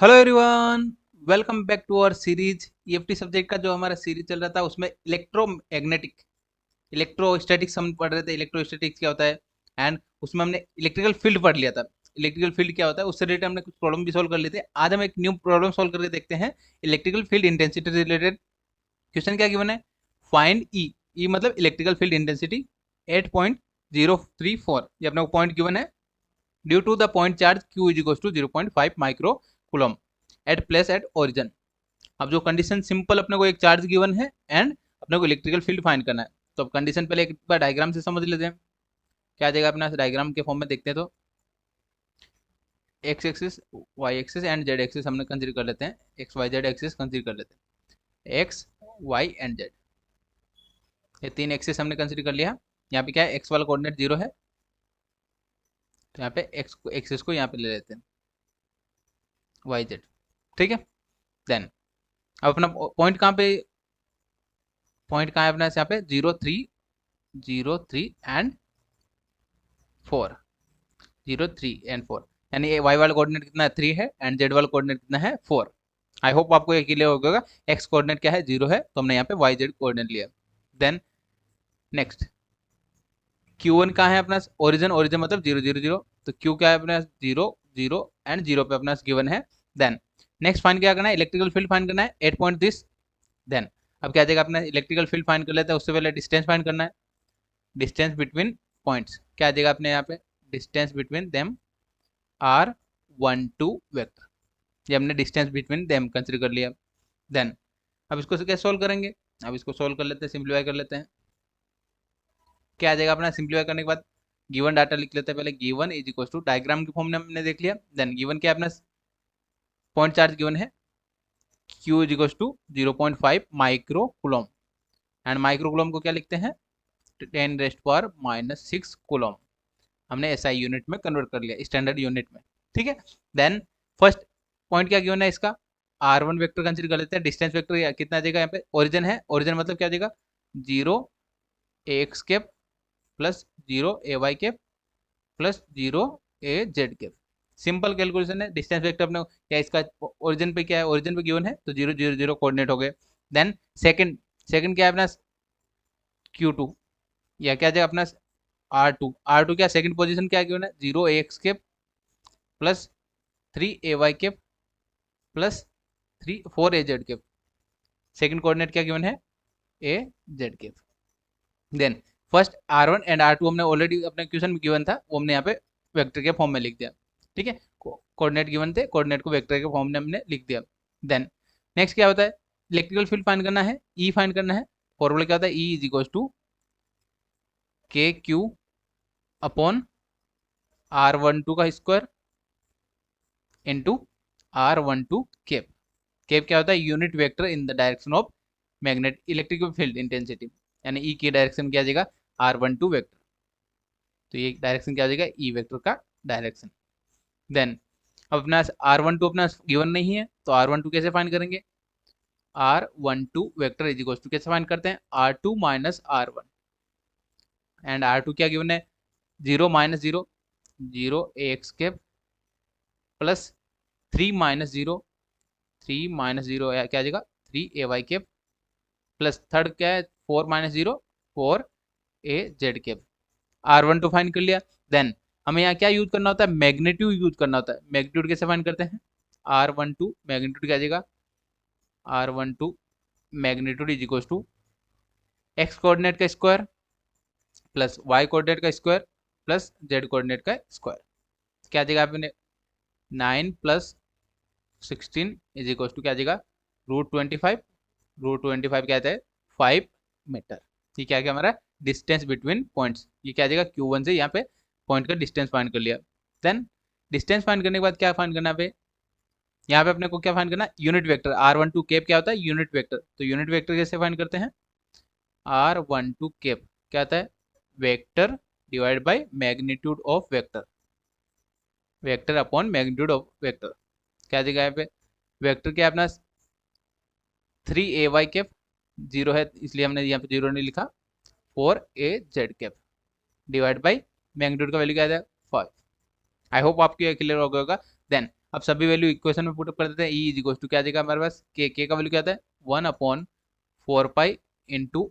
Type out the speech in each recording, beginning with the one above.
Hello everyone, welcome back to our series. EFT subject का जो हमारा सीरीज चल रहा था उसमें इलेक्ट्रोमैग्नेटिक इलेक्ट्रोस्टैटिक्स हम पढ़ रहे थे। इलेक्ट्रोस्टैटिक्स क्या होता है एंड उसमें हमने इलेक्ट्रिकल फील्ड पढ़ लिया था। इलेक्ट्रिकल फील्ड क्या होता है उससे रिलेटेड हमने कुछ प्रॉब्लम भी सॉल्व कर लिए थे। आज हम एक न्यू प्रॉब्लम सॉल्व करके देखते हैं। Electrical field intensity related question क्या गिवन है, फाइंड ई। ई मतलब इलेक्ट्रिकल फील्ड इंटेंसिटी 8.034, ये अपने को पॉइंट गिवन है। Due to the point charge q is equal to 0.5 micro coulomb at place at origin. अब जो कंडीशन सिंपल, अपने को एक चार्ज गिवन है एंड अपने को इलेक्ट्रिकल फील्ड फाइंड करना है। तो अब कंडीशन पहले एक बार डायग्राम से समझ लेते हैं। क्या आ जाएगा अपना, डायग्राम के फॉर्म में देखते हैं तो X axis, Y axis and Z axis हमने कंसिडर कर लेते हैं। X Y Z axis consider कर लेते हैं। एक्स वाई एंड जेड, ये तीन एक्सिस हमने कंसिडर कर लिया। यहाँ पे क्या है, एक्स वाला कोऑर्डिनेट 0 है, तो यहाँ पे एक्स एक्सिस को यहाँ पे ले लेते हैं, वाई जेड। ठीक है। देन अब अपना पॉइंट कहाँ पे, पॉइंट कहाँ है अपना, यहाँ पे 0 3 एंड 4, 0 3 एंड 4, यानी वाई वाला कोऑर्डिनेट कितना है 3 है एंड जेड वाला कोऑर्डिनेट कितना है 4। आई होप आपको ये क्लियर हो गया। एक्स कोऑर्डिनेट क्या है 0 है, तो हमने यहाँ पे वाई जेड कोऑर्डिनेट लिया। देन नेक्स्ट Q1 कहाँ है अपना, ओरिजिन, ओरिजिन मतलब 0 0 0, तो Q क्या है अपना 0 0 एंड 0 पे अपना गिवन है। देन नेक्स्ट फाइंड क्या करना है, इलेक्ट्रिकल फील्ड फाइंड करना है 8 पॉइंट दिस। देन अब क्या आ जाएगा अपना, इलेक्ट्रिकल फील्ड फाइंड कर लेते हैं, उससे पहले डिस्टेंस फाइंड करना है। डिस्टेंस बिटवीन पॉइंट्स क्या आ जाएगा अपने यहाँ पे, distance between them R12 vector, ये हमने डिस्टेंस बिटवीन देम कंसिडर कर लिया। देन अब इसको कैसे सॉल्व करेंगे, अब इसको सॉल्व कर लेते हैं, सिंप्लीफाई कर लेते हैं। क्या आ जाएगा अपना, सिंप्लीफाई करने के बाद गिवन डाटा लिख लेते हैं पहले। Given is equal to, diagram के फॉर्म में हमने देख लिया। देन गिवन क्या है अपना, पॉइंट चार्ज गिवन है Q is equal to 0.5 micro coulomb and micro coulomb को क्या लिखते हैं 10⁻⁻⁶ कूलम। हमने एसआई यूनिट में कन्वर्ट कर लिया, स्टैंडर्ड यूनिट में। ठीक है। देन फर्स्ट पॉइंट क्या गिवन है इसका, R1 वेक्टर कंसिडर कर लेते हैं। डिस्टेंस वेक्टर कितना आ जाएगा, यहाँ पे ओरिजिन है, ओरिजिन मतलब क्या आ जाएगा 0 AX cap plus 0 AY cap plus 0 AZ cap. Simple calculation है। डिस्टेंस वेक्टर अपने क्या, इसका ओरिजिन पे क्या है, ओरिजिन पे गिवन है तो 0 0 0 कोऑर्डिनेट हो गए। देन सेकंड, सेकंड क्या है अपना Q2, या क्या जाएगा अपना R2। R2 क्या, सेकंड पोजीशन क्या गिवन है 0 AX cap plus 3 AY cap plus 4 AZ cap. Second coordinate क्या गिवन है AZ cap. Then first R1 and R2 हमने ऑलरेडी अपने क्वेश्चन में गिवन था, वो हमने यहाँ पे वेक्टर के फॉर्म में लिख दिया। ठीक है, कोऑर्डिनेट गिवन थे, कोऑर्डिनेट को वेक्टर के फॉर्म में हमने लिख दिया। देन नेक्स्ट क्या होता है, इलेक्ट्रिकल फील्ड फाइंड करना है, ई फाइंड करना है। फॉर्मूला क्या होता है, E is equal to KQ upon R12 का square into R12 cap. Cap क्या होता है, unit vector in the direction of magnet electrical field intensity, यानी ई की डायरेक्शन क्या आ जाएगा R12 वेक्टर, तो ये डायरेक्शन क्या आ जाएगा ई वेक्टर का डायरेक्शन। देन अब अपना R12 अपना गिवन नहीं है, तो R12 कैसे फाइंड करेंगे, R12 vector is equal to कैसे फाइंड करते हैं R2 minus R1 and R2 क्या गिवन है 0 - 0 0 AX कैप प्लस 3 - 0 क्या आ जाएगा 3 AY कैप प्लस थर्ड क्या है 4 - 0 4 AZ कैप। R12 फाइंड कर लिया। देन हमें यहाँ क्या यूज करना होता है, मैग्नीट्यूड यूज करना होता है। मैग्नीट्यूड कैसे फाइंड करते हैं, R12 मैग्नीट्यूड क्या आ जाएगा R12 magnitude is equal to X coordinate का स्क्वायर प्लस वाई कोऑर्डिनेट का स्क्वायर प्लस जेड कोऑर्डिनेट का स्क्वायर। क्या आ जाएगा आपने 9 + 16 इज इक्वल टू क्या आ जाएगा √25। √25 क्या आता है 5 मीटर। ये क्या क्या हमारा डिस्टेंस बिटवीन पॉइंट्स, ये क्या आ जाएगा Q1 से यहाँ पे पॉइंट का डिस्टेंस फाइंड कर लिया। देन डिस्टेंस फाइंड करने के बाद क्या फाइंड करना है, यहाँ पे अपने को क्या फाइंड करना है, यूनिट वेक्टर। R12 कैप क्या होता है यूनिट वेक्टर, तो यूनिट वेक्टर कैसे फाइंड करते हैं, R12 कैप क्या आता है vector divide by magnitude of vector, vector upon magnitude of vector. क्या जगह यहाँ पे वेक्टर क्या है अपना 3 AY कैप, 0 है इसलिए हमने यहाँ पे 0 नहीं लिखा, 4 AZ cap divide by magnitude का वैल्यू क्या है 5। आई होप आपको ये क्लियर हो गया होगा। देन अब सभी वैल्यू इक्वेशन में पुटअप कर देते हैं। ई इज इक्वल टू क्या आ जाएगा हमारे पास, के का वैल्यू क्या आता है 1/4 pi into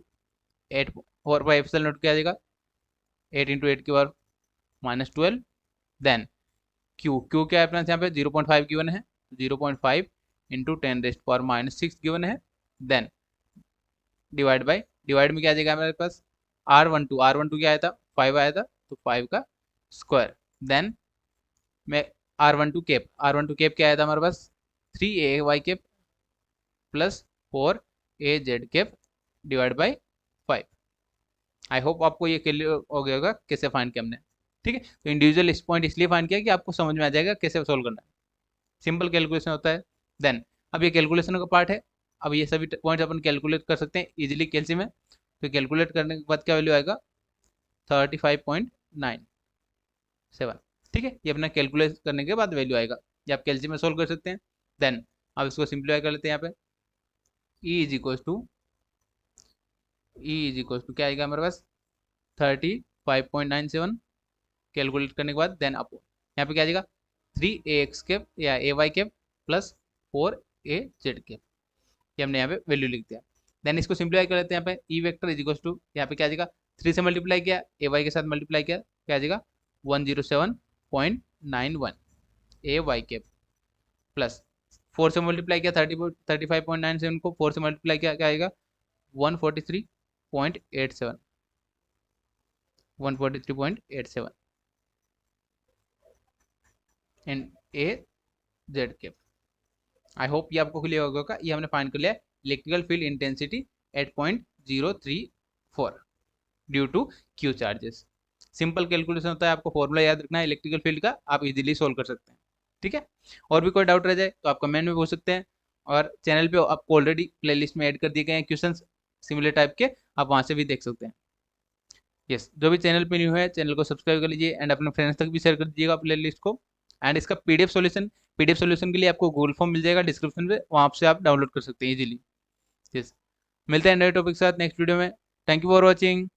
8, 4 pi epsilon not क्या आ जाएगा 8 इंटू 8 की पावर -12। देन क्यू क्या है अपना यहाँ पे 0.5 गिवन है, 0.5 इंटू 10⁻⁻6 गिवन है। देन डिवाइड में क्या आ जाएगा हमारे पास R12 क्या आया था 5 आया था, तो 5 का स्क्वायर। देन में R12 कैप क्या आया था हमारे पास 3AY cap plus 4AZ cap divide by 5। I hope आपको ये क्लियर हो गया होगा कैसे फाइंड किया हमने। ठीक है, तो इंडिविजुअल इस पॉइंट इसलिए फाइंड किया कि आपको समझ में आ जाएगा कैसे सोल्व करना है। सिंपल कैलकुलेशन होता है। देन अब ये कैलकुलेशन का पार्ट है। अब ये सभी पॉइंट्स अपन कैलकुलेट कर सकते हैं इजीली कैलसी में। तो कैलकुलेट करने के बाद क्या वैल्यू आएगा 35.97। ठीक है, ये अपना कैलकुलेट करने के बाद वैल्यू आएगा, ये आप कैलसी में सोल्व कर सकते हैं। देन अब इसको सिंप्लीफाई कर लेते हैं। यहाँ पे ई इज इक्वल टू क्या आएगा हमारे पास 35.97 कैलकुलेट करने के बाद। देन आप यहाँ पे क्या आ जाएगा 3AX कैप या AY cap plus 4AZ cap, ये हमने यहाँ पे वैल्यू लिख दिया। देन इसको सिंप्लीफाई कर लेते हैं। यहाँ पे E vector is equal to यहाँ पे क्या आ जाएगा 3 से मल्टीप्लाई किया AY के साथ मल्टीप्लाई किया क्या आ जाएगा 107.91 AY कैप प्लस 4 से मल्टीप्लाई किया 35.97 को 4 से मल्टीप्लाई किया क्या आएगा 143.87 and AZ cap. I hope ये आपको क्लियर होगा। ये हमने फाइंड कर लिया electrical field intensity at 0.034 due to Q charges. Simple calculation होता है, आपको फॉर्मूला याद रखना है इलेक्ट्रिकल फील्ड का, आप इजीली सोल्व कर सकते हैं। ठीक है, और भी कोई डाउट रह जाए तो आप कमेंट में पूछ सकते हैं, और चैनल पे आपको ऑलरेडी प्लेलिस्ट में ऐड कर दिए गए हैं क्वेश्चन सिमिलर टाइप के, आप वहाँ से भी देख सकते हैं। यस, जो भी चैनल पे न्यू है चैनल को सब्सक्राइब कर लीजिए एंड अपने फ्रेंड्स तक भी शेयर कर दीजिएगा प्लेलिस्ट को। एंड इसका पीडीएफ सॉल्यूशन के लिए आपको गूगल फॉर्म मिल जाएगा डिस्क्रिप्शन में, वहाँ से आप डाउनलोड कर सकते हैं इजीली। यस, मिलते हैं नए टॉपिक के साथ नेक्स्ट वीडियो में। Thank you for watching.